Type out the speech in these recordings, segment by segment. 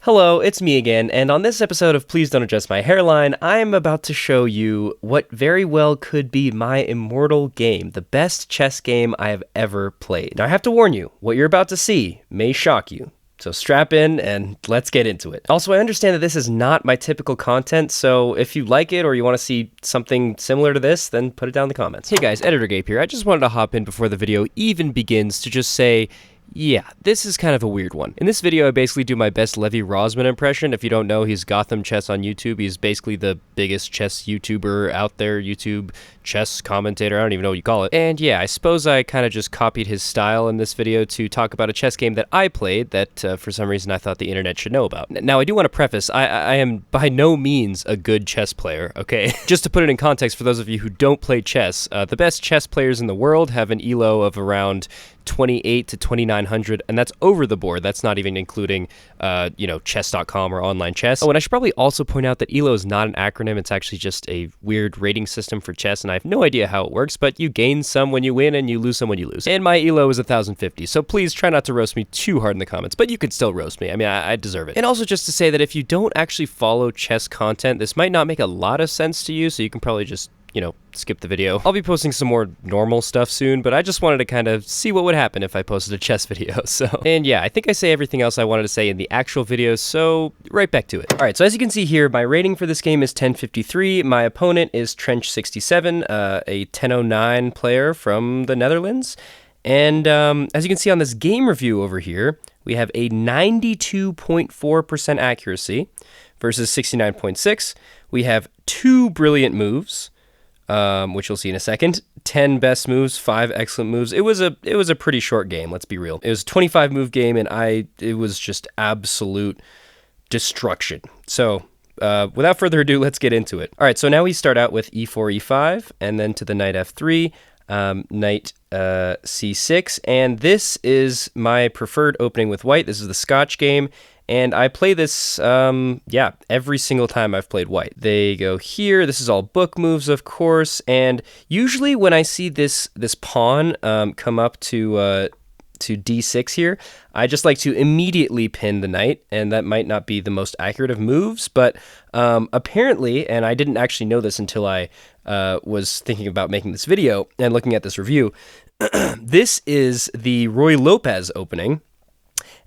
Hello, it's me again, and on this episode of Please Don't Adjust My Hairline, I'm about to show you what very well could be my immortal game, the best chess game I have ever played. Now I have to warn you, what you're about to see may shock you. So strap in and let's get into it. Also, I understand that this is not my typical content, so if you like it or you want to see something similar to this, then put it down in the comments. Hey guys, Editor Gabe here. I just wanted to hop in before the video even begins to just say, yeah, this is kind of a weird one. In this video, I basically do my best Levi Rosman impression. If you don't know, he's Gotham Chess on YouTube. He's basically the biggest chess YouTuber out there, YouTube chess commentator, I don't even know what you call it. And yeah, I suppose I kind of just copied his style in this video to talk about a chess game that I played that for some reason I thought the internet should know about. Now, I do want to preface, I am by no means a good chess player, okay? Just to put it in context for those of you who don't play chess, the best chess players in the world have an elo of around 28 to 2900, and that's over the board. That's not even including, chess.com or online chess. Oh, and I should probably also point out that elo is not an acronym. It's actually just a weird rating system for chess, and I have no idea how it works, but you gain some when you win and you lose some when you lose. And my elo is 1050, so please try not to roast me too hard in the comments, but you could still roast me. I mean, I deserve it. And also just to say that if you don't actually follow chess content, this might not make a lot of sense to you, so you can probably just skip the video. I'll be posting some more normal stuff soon, but I just wanted to kind of see what would happen if I posted a chess video, so. And yeah, I think I say everything else I wanted to say in the actual video, so right back to it. All right, so as you can see here, my rating for this game is 1053. My opponent is Trench67, a 1009 player from the Netherlands. And as you can see on this game review over here, we have a 92.4% accuracy versus 69.6. We have 2 brilliant moves, which you'll see in a second. 10 best moves, 5 excellent moves. It was a pretty short game, let's be real. It was a 25 move game, and it was just absolute destruction. So without further ado, let's get into it. All right, so now we start out with e4, e5, and then to the knight f3, knight c6, and this is my preferred opening with white. This is the Scotch game. And I play this, every single time I've played white. They go here. This is all book moves, of course. And usually when I see this pawn come up to d6 here, I just like to immediately pin the knight. And that might not be the most accurate of moves, but apparently, and I didn't actually know this until I was thinking about making this video and looking at this review, this is the Ruy Lopez opening.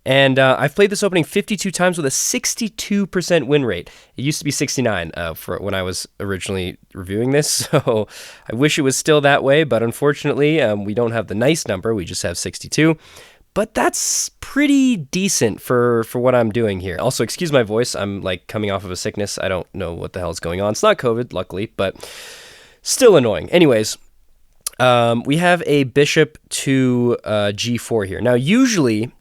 And I've played this opening 52 times with a 62% win rate. It used to be 69 for when I was originally reviewing this, so I wish it was still that way, but unfortunately, we don't have the nice number. We just have 62. But that's pretty decent for what I'm doing here. Also, excuse my voice. I'm like coming off of a sickness. I don't know what the hell is going on. It's not COVID, luckily, but still annoying. Anyways, we have a bishop to g4 here. Now, usually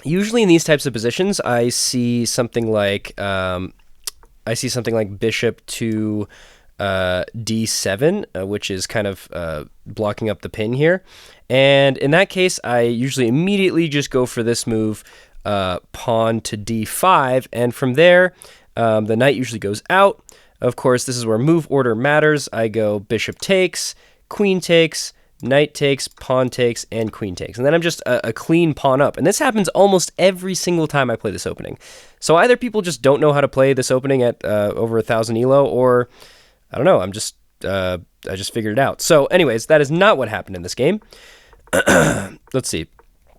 in these types of positions, I see something like bishop to d7, which is kind of blocking up the pin here. And in that case, I usually immediately just go for this move, pawn to d5, and from there, the knight usually goes out. Of course, this is where move order matters. I go bishop takes, queen takes, knight takes, pawn takes, and queen takes. And then I'm just a clean pawn up. And this happens almost every single time I play this opening. So either people just don't know how to play this opening at over 1000 elo, or I don't know, I just figured it out. So anyways, that is not what happened in this game. Let's see.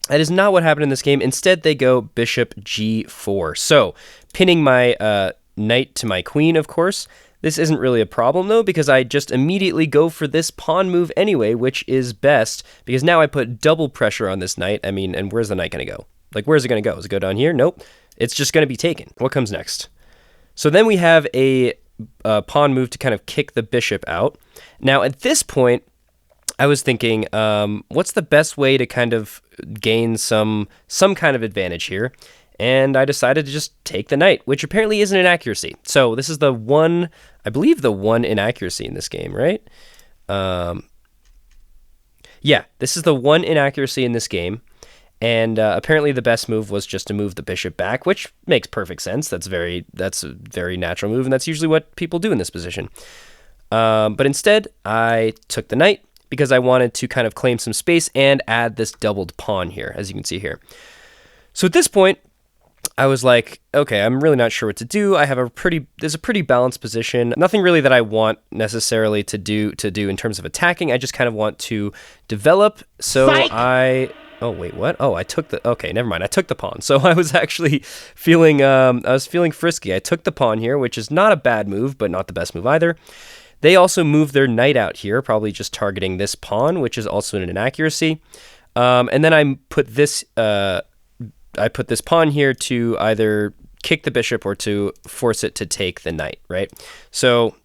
That is not what happened in this game. Instead, they go bishop g4. So pinning my knight to my queen, of course. This isn't really a problem, though, because I just immediately go for this pawn move anyway, which is best, because now I put double pressure on this knight. I mean, and where's the knight going to go? Like, where's it going to go? Does it go down here? Nope. It's just going to be taken. What comes next? So then we have a pawn move to kind of kick the bishop out. Now, at this point, I was thinking, what's the best way to kind of gain some kind of advantage here? And I decided to just take the knight, which apparently isn't an accuracy. So this is the one, I believe the one inaccuracy in this game, right? Yeah, this is the one inaccuracy in this game. And apparently the best move was just to move the bishop back, which makes perfect sense. That's a very natural move, and that's usually what people do in this position. But instead, I took the knight because I wanted to kind of claim some space and add this doubled pawn here, as you can see here. So at this point, I was like, okay, I'm really not sure what to do. I have there's a pretty balanced position. Nothing really that I want necessarily to do in terms of attacking. I just kind of want to develop. So Psych! oh wait, what? Oh, okay, never mind. I took the pawn. So I was actually feeling frisky. I took the pawn here, which is not a bad move, but not the best move either. They also moved their knight out here, probably just targeting this pawn, which is also an inaccuracy. And then I put this pawn here to either kick the bishop or to force it to take the knight, right? So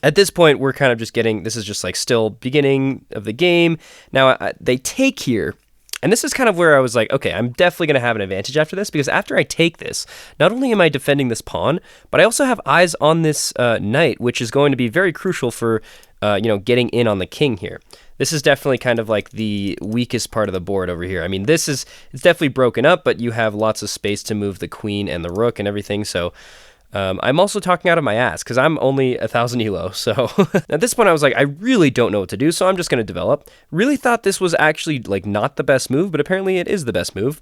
at this point, we're kind of just this is just like still beginning of the game. Now they take here. And this is kind of where I was like, okay, I'm definitely going to have an advantage after this, because after I take this, not only am I defending this pawn, but I also have eyes on this knight, which is going to be very crucial for, getting in on the king here. This is definitely kind of like the weakest part of the board over here. I mean, it's definitely broken up, but you have lots of space to move the queen and the rook and everything, so... I'm also talking out of my ass because I'm only 1,000 elo. So at this point I was like, I really don't know what to do. So I'm just going to develop. Really thought this was actually like not the best move, but apparently it is the best move.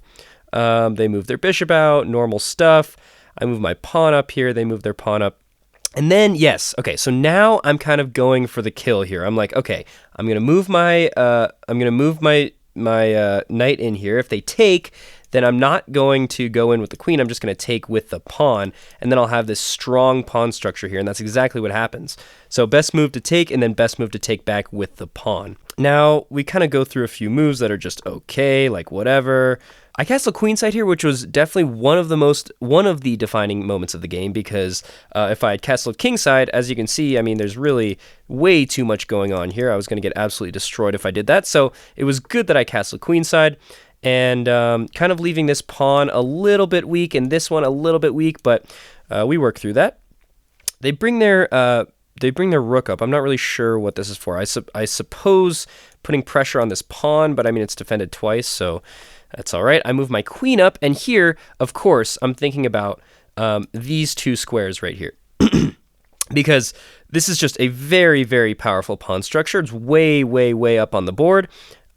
They move their bishop out, normal stuff. I move my pawn up here. They move their pawn up. And then, yes. Okay. So now I'm kind of going for the kill here. I'm like, okay, I'm going to move my knight in here. If they take, then I'm not going to go in with the queen. I'm just going to take with the pawn, and then I'll have this strong pawn structure here, and that's exactly what happens. So best move to take, and then best move to take back with the pawn. Now, we kind of go through a few moves that are just okay, like whatever. I castle queenside here, which was definitely one of the defining moments of the game, because if I had castled kingside, as you can see, I mean, there's really way too much going on here. I was going to get absolutely destroyed if I did that, so it was good that I castled queenside. And kind of leaving this pawn a little bit weak and this one a little bit weak, but we work through that. They bring their rook up. I'm not really sure what this is for. I suppose putting pressure on this pawn, but I mean, it's defended twice, so that's all right. I move my queen up, and here, of course, I'm thinking about these two squares right here. Because this is just a very, very powerful pawn structure. It's way, way, way up on the board.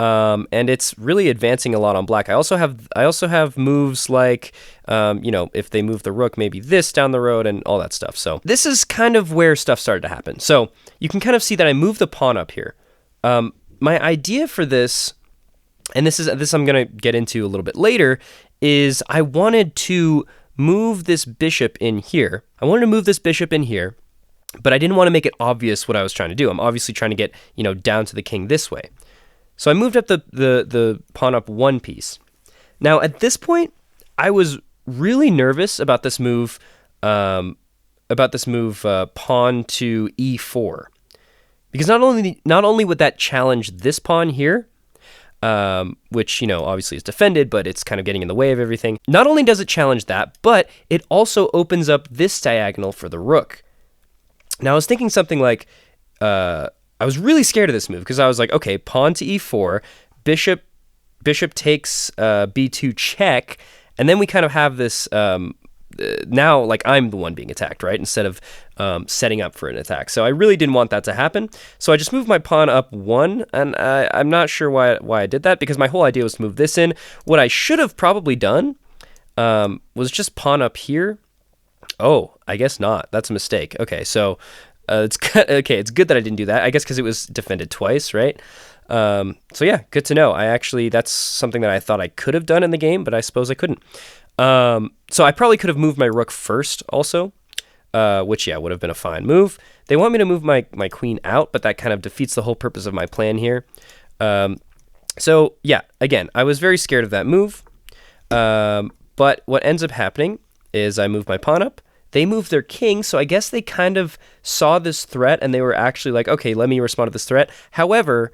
And it's really advancing a lot on black. I also have moves like, if they move the rook, maybe this down the road and all that stuff. So this is kind of where stuff started to happen. So you can kind of see that I moved the pawn up here. My idea for this, and this I'm going to get into a little bit later, is I wanted to move this bishop in here. But I didn't want to make it obvious what I was trying to do. I'm obviously trying to get, down to the king this way. So I moved up the pawn up one piece. Now at this point, I was really nervous about this move. Pawn to e4, because not only would that challenge this pawn here, which obviously is defended, but it's kind of getting in the way of everything. Not only does it challenge that, but it also opens up this diagonal for the rook. Now I was thinking something like. I was really scared of this move because I was like, okay, pawn to e4, bishop takes b2 check, and then we kind of have this now like I'm the one being attacked, right? Instead of setting up for an attack. So I really didn't want that to happen. So I just moved my pawn up one, and I'm not sure why I did that, because my whole idea was to move this in. What I should have probably done was just pawn up here. Oh, I guess not. That's a mistake. Okay, so. It's good that I didn't do that, I guess, because it was defended twice, right? So yeah, good to know. That's something that I thought I could have done in the game, but I suppose I couldn't. So I probably could have moved my rook first also, which, yeah, would have been a fine move. They want me to move my queen out, but that kind of defeats the whole purpose of my plan here. So yeah, again, I was very scared of that move. But what ends up happening is I move my pawn up. They moved their king, so I guess they kind of saw this threat, and they were actually like, okay, let me respond to this threat. However,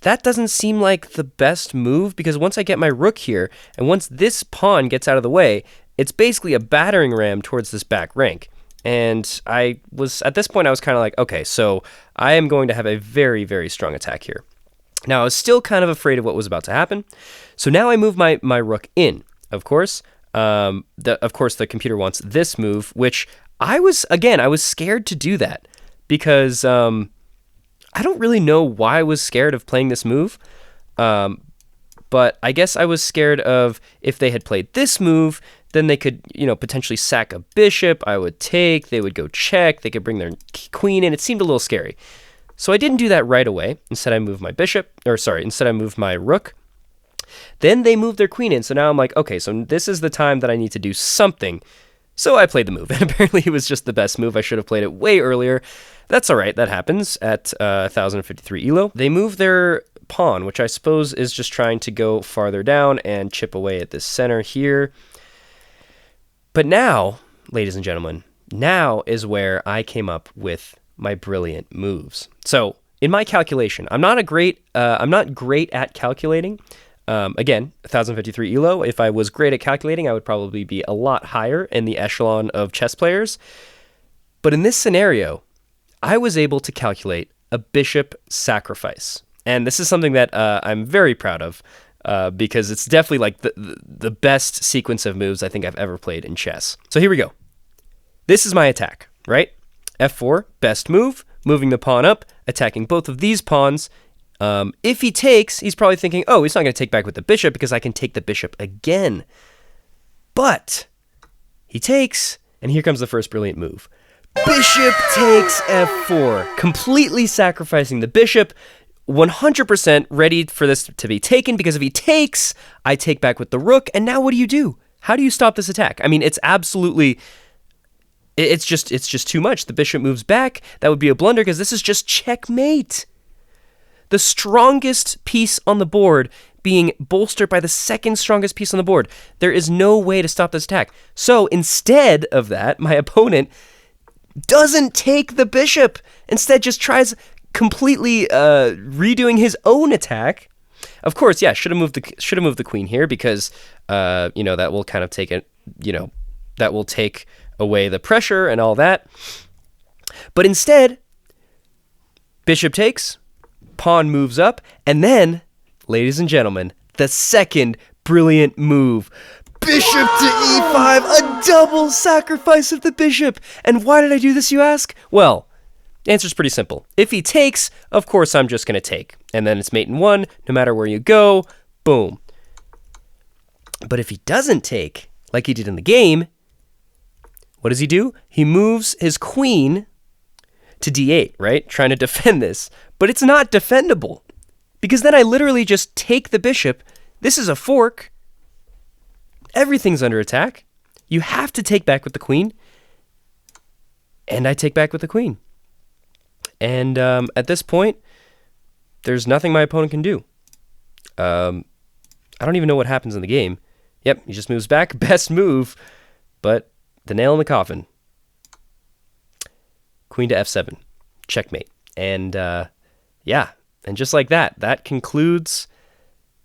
that doesn't seem like the best move, because once I get my rook here, and once this pawn gets out of the way, it's basically a battering ram towards this back rank. And at this point, I was kind of like, okay, so I am going to have a very, very strong attack here. Now, I was still kind of afraid of what was about to happen. So now I move my rook in, of course. Of course, the computer wants this move, which I was scared to do that, because I don't really know why I was scared of playing this move. but I guess I was scared of if they had played this move, then they could, potentially sack a bishop. I would take, they would go check, they could bring their queen in. It seemed a little scary. So I didn't do that right away. Instead, I moved my instead I moved my rook. Then they moved their queen in. So now I'm like, okay, so this is the time that I need to do something. So I played the move, and apparently it was just the best move. I should have played it way earlier. That's all right. That happens at 1,053 elo. They move their pawn, which I suppose is just trying to go farther down and chip away at this center here. But now, ladies and gentlemen, now is where I came up with my brilliant moves. So in my calculation, I'm not great at calculating. Again, 1,053 elo. If I was great at calculating, I would probably be a lot higher in the echelon of chess players. But in this scenario, I was able to calculate a bishop sacrifice. And this is something that I'm very proud of because it's definitely like the best sequence of moves I think I've ever played in chess. So here we go. This is my attack, right? F4, best move, moving the pawn up, attacking both of these pawns. If he takes, he's probably thinking, oh, he's not going to take back with the bishop because I can take the bishop again. But he takes, and here comes the first brilliant move. Bishop takes F4, completely sacrificing the bishop, 100% ready for this to be taken, because if he takes, I take back with the rook, and now what do? How do you stop this attack? I mean, it's absolutely... It's just too much. The bishop moves back. That would be a blunder because this is just checkmate. The strongest piece on the board being bolstered by the second strongest piece on the board. There is no way to stop this attack. So instead of that, my opponent doesn't take the bishop. Instead, just tries completely redoing his own attack. Of course, yeah, should have moved the queen here because that will kind of take it. That will take away the pressure and all that. But instead, bishop takes, pawn moves up, and then, ladies and gentlemen, the second brilliant move. Bishop to e5, a double sacrifice of the bishop. And why did I do this, you ask? Well, the answer's pretty simple. If he takes, of course I'm just going to take. And then it's mate in one, no matter where you go, boom. But if he doesn't take, like he did in the game, what does he do? He moves his queen to d8, right? Trying to defend this. But it's not defendable. Because then I literally just take the bishop. This is a fork. Everything's under attack. You have to take back with the queen. And I take back with the queen. And at this point, there's nothing my opponent can do. I don't even know what happens in the game. Yep, he just moves back. Best move. But the nail in the coffin. Queen to f7. Checkmate. And yeah, and just like that, that concludes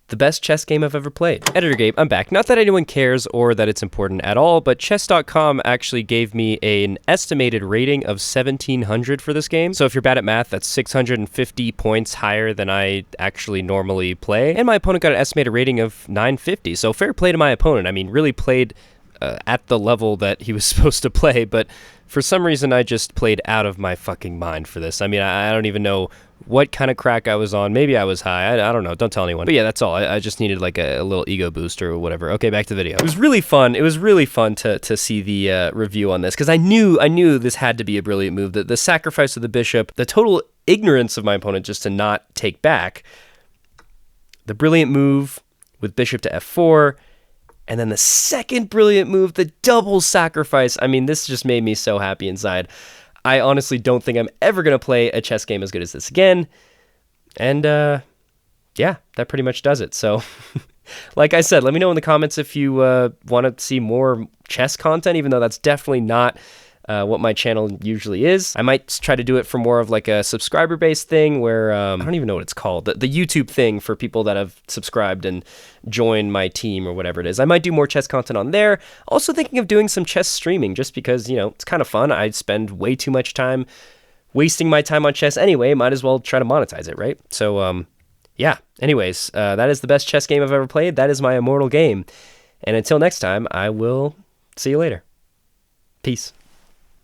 the best chess game I've ever played. Editor Gabe, I'm back. Not that anyone cares or that it's important at all, but chess.com actually gave me an estimated rating of 1,700 for this game. So if you're bad at math, that's 650 points higher than I actually normally play. And my opponent got an estimated rating of 950. So fair play to my opponent. I mean, really played at the level that he was supposed to play, but for some reason I just played out of my fucking mind for this. I mean, I don't even know what kind of crack I was on. Maybe I was high. I don't know. Don't tell anyone. But yeah, that's all. I just needed like a little ego boost or whatever. Okay, back to the video. It was really fun. It was really fun to see the review on this because I knew this had to be a brilliant move. The sacrifice of the bishop, the total ignorance of my opponent just to not take back, the brilliant move with bishop to f4, and then the second brilliant move, the double sacrifice. I mean, this just made me so happy inside. I honestly don't think I'm ever going to play a chess game as good as this again. And yeah, that pretty much does it. So like I said, let me know in the comments if you want to see more chess content, even though that's definitely not what my channel usually is. I might try to do it for more of like a subscriber-based thing where, I don't even know what it's called, the YouTube thing for people that have subscribed and joined my team or whatever it is. I might do more chess content on there. Also thinking of doing some chess streaming just because, you know, it's kind of fun. I spend way too much time wasting my time on chess anyway. Might as well try to monetize it, right? So, yeah. Anyways, that is the best chess game I've ever played. That is my immortal game. And until next time, I will see you later. Peace.